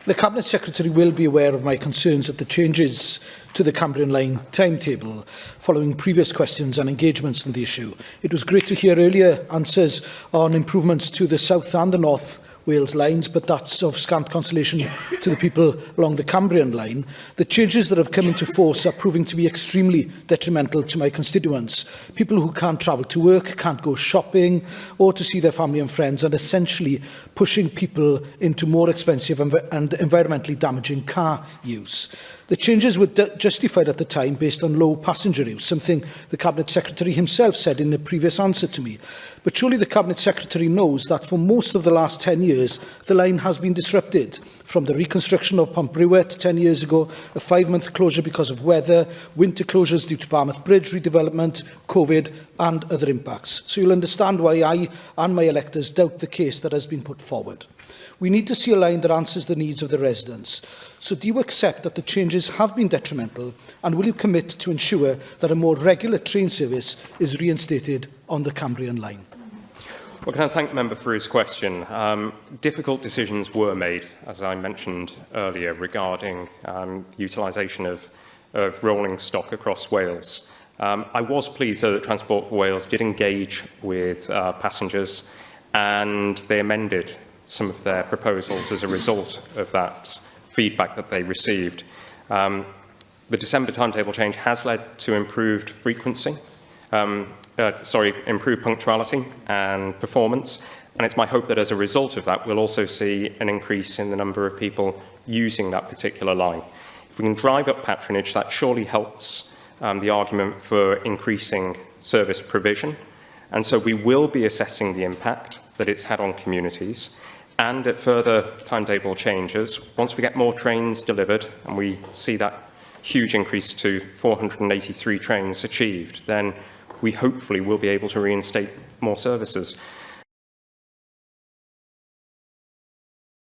The Cabinet Secretary will be aware of my concerns at the changes to the Cambrian Line timetable following previous questions and engagements on the issue. It was great to hear earlier answers on improvements to the South and the North Wales lines, but that's of scant consolation to the people along the Cambrian Line. The changes that have come into force are proving to be extremely detrimental to my constituents. People who can't travel to work, can't go shopping or to see their family and friends, and essentially pushing people into more expensive and environmentally damaging car use. The changes were justified at the time based on low passenger use, something the Cabinet Secretary himself said in a previous answer to me. But surely the Cabinet Secretary knows that for most of the last 10 years, the line has been disrupted. From the reconstruction of Pont Briwet 10 years ago, a 5-month closure because of weather, winter closures due to Barmouth Bridge redevelopment, COVID and other impacts. So you'll understand why I and my electors doubt the case that has been put forward. We need to see a line that answers the needs of the residents. So do you accept that the changes have been detrimental, and will you commit to ensure that a more regular train service is reinstated on the Cambrian Line? Well, can I thank the member for his question? Difficult decisions were made, as I mentioned earlier, regarding utilisation of rolling stock across Wales. I was pleased that Transport for Wales did engage with passengers, and they amended some of their proposals as a result of that feedback that they received. The December timetable change has led to improved frequency, improved punctuality and performance, and it's my hope that as a result of that we'll also see an increase in the number of people using that particular line. If we can drive up patronage, that surely helps the argument for increasing service provision, and so we will be assessing the impact that it's had on communities. And at further timetable changes, once we get more trains delivered and we see that huge increase to 483 trains achieved, then we hopefully will be able to reinstate more services.